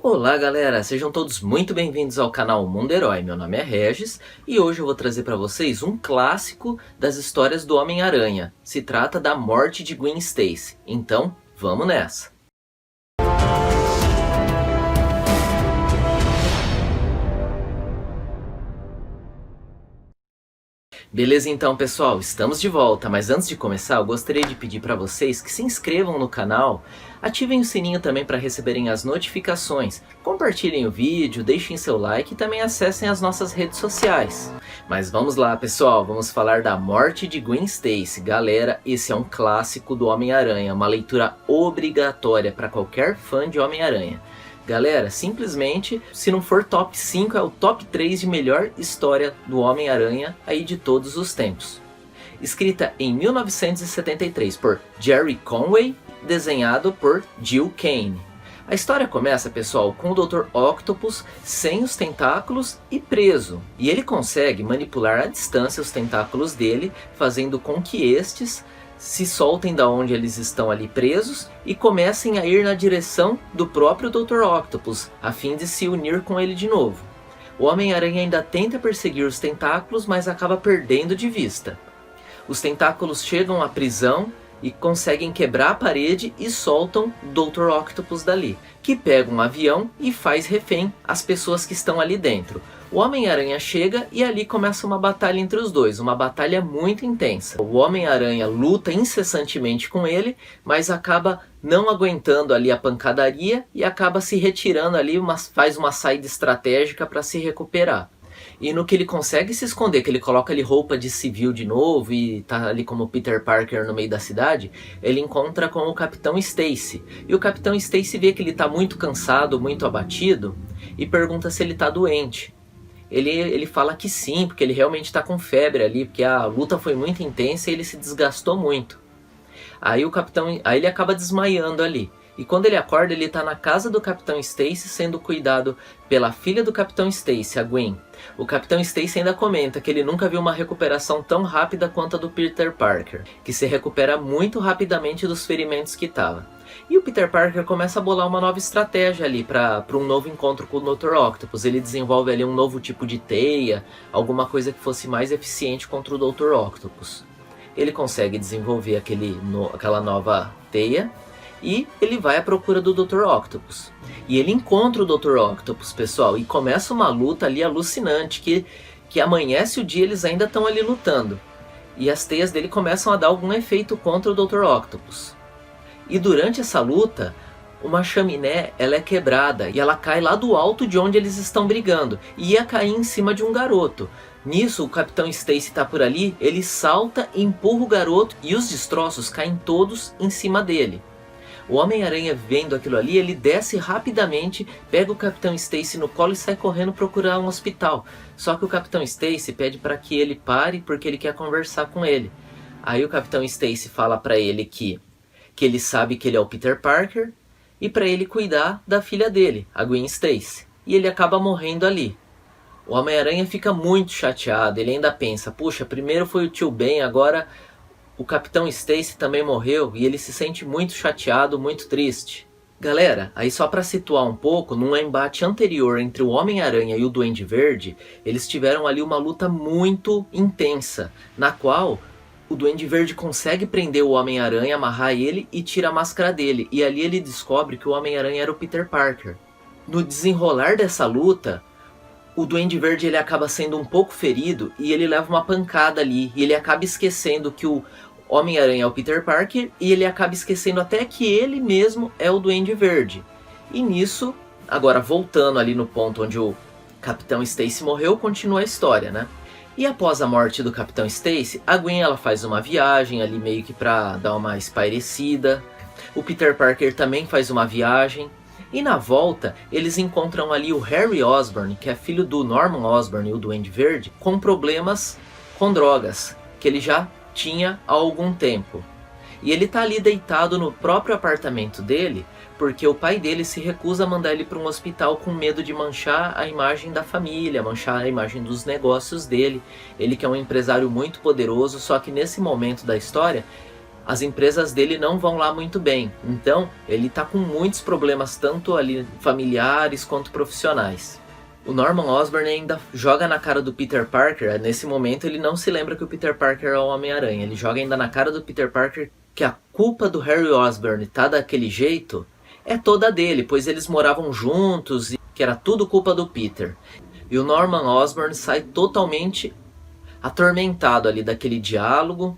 Olá galera, sejam todos muito bem-vindos ao canal Mundo Herói. Meu nome é Regis e hoje eu vou trazer para vocês um clássico das histórias do Homem-Aranha. Se trata da morte de Gwen Stacy. Então, vamos nessa! Beleza então pessoal, estamos de volta, mas antes de começar eu gostaria de pedir para vocês que se inscrevam no canal, ativem o sininho também para receberem as notificações, compartilhem o vídeo, deixem seu like e também acessem as nossas redes sociais. Mas vamos lá pessoal, vamos falar da morte de Gwen Stacy. Galera, esse é um clássico do Homem-Aranha, uma leitura obrigatória para qualquer fã de Homem-Aranha. Galera, simplesmente, se não for top 5, é o top 3 de melhor história do Homem-Aranha aí de todos os tempos. Escrita em 1973 por Gerry Conway, desenhado por Gil Kane. A história começa, pessoal, com o Dr. Octopus sem os tentáculos e preso. E ele consegue manipular à distância os tentáculos dele, fazendo com que estes se soltem da onde eles estão ali presos e comecem a ir na direção do próprio Dr. Octopus, a fim de se unir com ele de novo. O Homem-Aranha ainda tenta perseguir os tentáculos, mas acaba perdendo de vista. Os tentáculos chegam à prisão e conseguem quebrar a parede e soltam o Dr. Octopus dali, que pega um avião e faz refém as pessoas que estão ali dentro. O Homem-Aranha chega e ali começa uma batalha entre os dois, uma batalha muito intensa. O Homem-Aranha luta incessantemente com ele, mas acaba não aguentando ali a pancadaria e acaba se retirando ali, faz uma saída estratégica para se recuperar. E no que ele consegue se esconder, que ele coloca ali roupa de civil de novo e tá ali como Peter Parker no meio da cidade, ele encontra com o Capitão Stacy. E o Capitão Stacy vê que ele tá muito cansado, muito abatido e pergunta se ele tá doente. Ele fala que sim, porque ele realmente está com febre ali, porque a luta foi muito intensa e ele se desgastou muito. Aí ele acaba desmaiando ali. E quando ele acorda, ele está na casa do Capitão Stacy, sendo cuidado pela filha do Capitão Stacy, a Gwen. O Capitão Stacy ainda comenta que ele nunca viu uma recuperação tão rápida quanto a do Peter Parker, que se recupera muito rapidamente dos ferimentos que estava. E o Peter Parker começa a bolar uma nova estratégia ali para um novo encontro com o Dr. Octopus. Ele desenvolve ali um novo tipo de teia, alguma coisa que fosse mais eficiente contra o Dr. Octopus. Ele consegue desenvolver aquela nova teia e ele vai à procura do Dr. Octopus. E ele encontra o Dr. Octopus, pessoal, e começa uma luta ali alucinante, que amanhece o dia eles ainda estão ali lutando. E as teias dele começam a dar algum efeito contra o Dr. Octopus. E durante essa luta, uma chaminé ela é quebrada e ela cai lá do alto de onde eles estão brigando. E ia cair em cima de um garoto. Nisso, o Capitão Stacy está por ali, ele salta, empurra o garoto e os destroços caem todos em cima dele. O Homem-Aranha, vendo aquilo ali, ele desce rapidamente, pega o Capitão Stacy no colo e sai correndo procurar um hospital. Só que o Capitão Stacy pede para que ele pare porque ele quer conversar com ele. Aí o Capitão Stacy fala para ele que ele sabe que ele é o Peter Parker e para ele cuidar da filha dele, a Gwen Stacy. E ele acaba morrendo ali. O Homem-Aranha fica muito chateado, ele ainda pensa, puxa, primeiro foi o tio Ben, agora o Capitão Stacy também morreu e ele se sente muito chateado, muito triste. Galera, aí só para situar um pouco, num embate anterior entre o Homem-Aranha e o Duende Verde, eles tiveram ali uma luta muito intensa, na qual o Duende Verde consegue prender o Homem-Aranha, amarrar ele e tira a máscara dele. E ali ele descobre que o Homem-Aranha era o Peter Parker. No desenrolar dessa luta, o Duende Verde ele acaba sendo um pouco ferido e ele leva uma pancada ali. E ele acaba esquecendo que o Homem-Aranha é o Peter Parker e ele acaba esquecendo até que ele mesmo é o Duende Verde. E nisso, agora voltando ali no ponto onde o Capitão Stacy morreu, continua a história, né? E após a morte do Capitão Stacy, a Gwen ela faz uma viagem ali meio que pra dar uma espairecida. O Peter Parker também faz uma viagem. E na volta, eles encontram ali o Harry Osborn, que é filho do Norman Osborn, o Duende Verde, com problemas com drogas, que ele já tinha há algum tempo. E ele tá ali deitado no próprio apartamento dele, porque o pai dele se recusa a mandar ele para um hospital com medo de manchar a imagem da família, manchar a imagem dos negócios dele. Ele que é um empresário muito poderoso, só que nesse momento da história, as empresas dele não vão lá muito bem. Então ele tá com muitos problemas, tanto ali familiares quanto profissionais. O Norman Osborn ainda joga na cara do Peter Parker. Nesse momento ele não se lembra que o Peter Parker é o Homem-Aranha. Ele joga ainda na cara do Peter Parker que a culpa do Harry Osborn tá daquele jeito é toda dele, pois eles moravam juntos e que era tudo culpa do Peter. E o Norman Osborn sai totalmente atormentado ali daquele diálogo.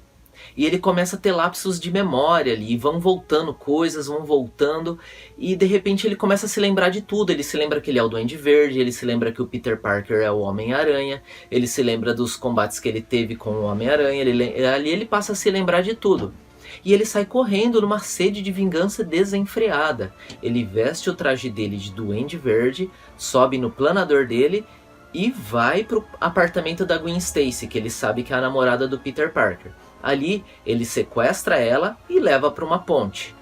E ele começa a ter lapsos de memória ali, e vão voltando coisas, vão voltando, e de repente ele começa a se lembrar de tudo. Ele se lembra que ele é o Duende Verde, ele se lembra que o Peter Parker é o Homem-Aranha, ele se lembra dos combates que ele teve com o Homem-Aranha, ali ele passa a se lembrar de tudo. E ele sai correndo numa sede de vingança desenfreada. Ele veste o traje dele de Duende Verde, sobe no planador dele e vai pro apartamento da Gwen Stacy, que ele sabe que é a namorada do Peter Parker. Ali, ele sequestra ela e leva para uma ponte.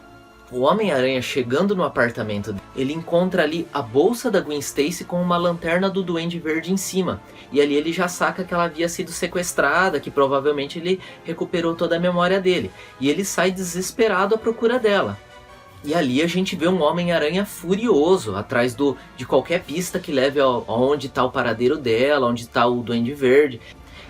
O Homem-Aranha, chegando no apartamento, ele encontra ali a bolsa da Gwen Stacy com uma lanterna do Duende Verde em cima. E ali ele já saca que ela havia sido sequestrada, que provavelmente ele recuperou toda a memória dele. E ele sai desesperado à procura dela. E ali a gente vê um Homem-Aranha furioso, atrás de qualquer pista que leve aonde está o paradeiro dela, onde está o Duende Verde.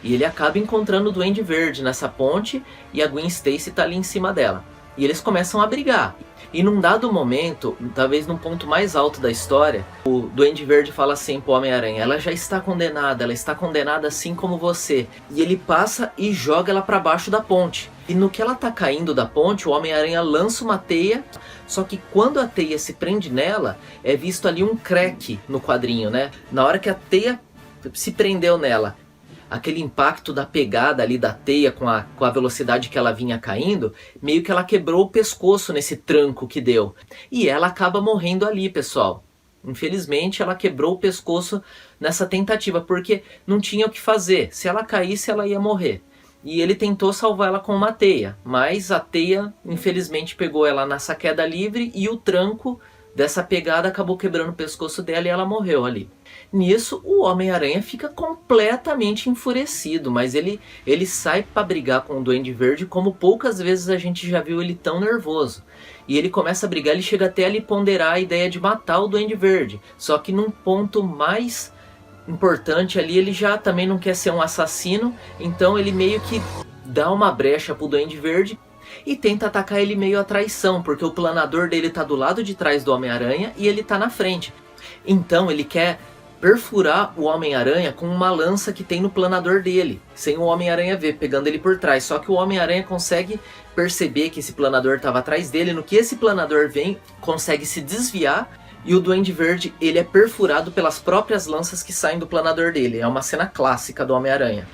E ele acaba encontrando o Duende Verde nessa ponte e a Gwen Stacy tá ali em cima dela. E eles começam a brigar. E num dado momento, talvez num ponto mais alto da história, o Duende Verde fala assim pro Homem-Aranha: ela já está condenada, ela está condenada assim como você. E ele passa e joga ela para baixo da ponte. E no que ela tá caindo da ponte, o Homem-Aranha lança uma teia. Só que quando a teia se prende nela, é visto ali um crack no quadrinho, né? Na hora que a teia se prendeu nela, aquele impacto da pegada ali da teia com a velocidade que ela vinha caindo, meio que ela quebrou o pescoço nesse tranco que deu. E ela acaba morrendo ali, pessoal. Infelizmente ela quebrou o pescoço nessa tentativa, porque não tinha o que fazer. Se ela caísse, ela ia morrer. E ele tentou salvar ela com uma teia, mas a teia infelizmente pegou ela nessa queda livre e o tranco dessa pegada acabou quebrando o pescoço dela e ela morreu ali. Nisso, o Homem-Aranha fica completamente enfurecido, mas ele sai para brigar com o Duende Verde como poucas vezes a gente já viu ele tão nervoso. E ele começa a brigar, ele chega até a lhe ponderar a ideia de matar o Duende Verde. Só que num ponto mais importante ali, ele já também não quer ser um assassino, então ele meio que dá uma brecha pro Duende Verde e tenta atacar ele meio à traição, porque o planador dele tá do lado de trás do Homem-Aranha e ele tá na frente. Então ele quer perfurar o Homem-Aranha com uma lança que tem no planador dele, sem o Homem-Aranha ver, pegando ele por trás. Só que o Homem-Aranha consegue perceber que esse planador estava atrás dele. No que esse planador vem, consegue se desviar e o Duende Verde ele é perfurado pelas próprias lanças que saem do planador dele. É uma cena clássica do Homem-Aranha.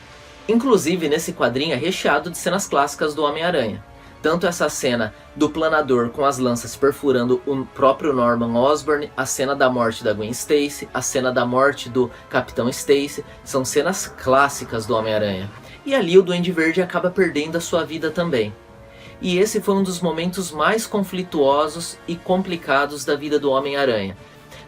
Inclusive nesse quadrinho é recheado de cenas clássicas do Homem-Aranha. Tanto essa cena do planador com as lanças perfurando o próprio Norman Osborn, a cena da morte da Gwen Stacy, a cena da morte do Capitão Stacy, são cenas clássicas do Homem-Aranha. E ali o Duende Verde acaba perdendo a sua vida também. E esse foi um dos momentos mais conflituosos e complicados da vida do Homem-Aranha.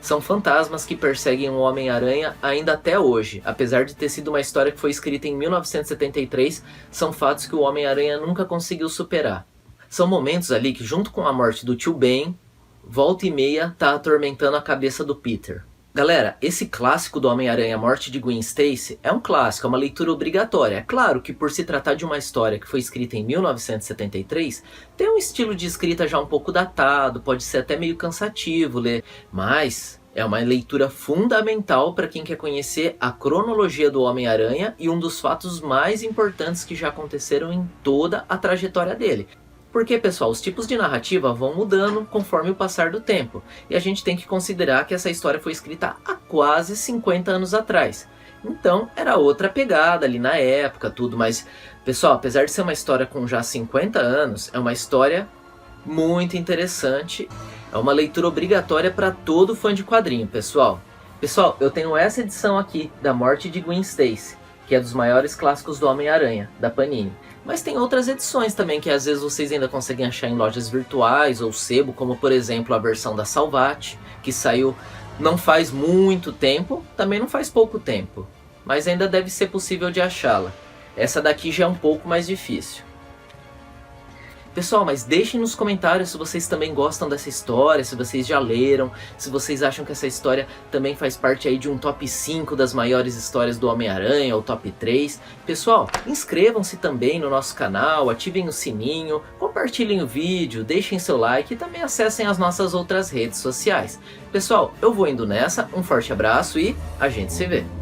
São fantasmas que perseguem o Homem-Aranha ainda até hoje. Apesar de ter sido uma história que foi escrita em 1973, são fatos que o Homem-Aranha nunca conseguiu superar. São momentos ali que, junto com a morte do tio Ben, volta e meia tá atormentando a cabeça do Peter. Galera, esse clássico do Homem-Aranha, A Morte de Gwen Stacy, é um clássico, é uma leitura obrigatória. É claro que por se tratar de uma história que foi escrita em 1973, tem um estilo de escrita já um pouco datado, pode ser até meio cansativo ler, mas é uma leitura fundamental para quem quer conhecer a cronologia do Homem-Aranha e um dos fatos mais importantes que já aconteceram em toda a trajetória dele. Porque, pessoal, os tipos de narrativa vão mudando conforme o passar do tempo. E a gente tem que considerar que essa história foi escrita há quase 50 anos atrás. Então, era outra pegada ali na época, tudo. Mas, pessoal, apesar de ser uma história com já 50 anos, é uma história muito interessante. É uma leitura obrigatória para todo fã de quadrinho, pessoal. Pessoal, eu tenho essa edição aqui, da Morte de Gwen Stacy, que é dos maiores clássicos do Homem-Aranha, da Panini. Mas tem outras edições também que às vezes vocês ainda conseguem achar em lojas virtuais ou sebo, como por exemplo a versão da Salvat, que saiu não faz muito tempo, também não faz pouco tempo, mas ainda deve ser possível de achá-la. Essa daqui já é um pouco mais difícil. Pessoal, mas deixem nos comentários se vocês também gostam dessa história, se vocês já leram, se vocês acham que essa história também faz parte aí de um top 5 das maiores histórias do Homem-Aranha, ou top 3. Pessoal, inscrevam-se também no nosso canal, ativem o sininho, compartilhem o vídeo, deixem seu like e também acessem as nossas outras redes sociais. Pessoal, eu vou indo nessa, um forte abraço e a gente se vê!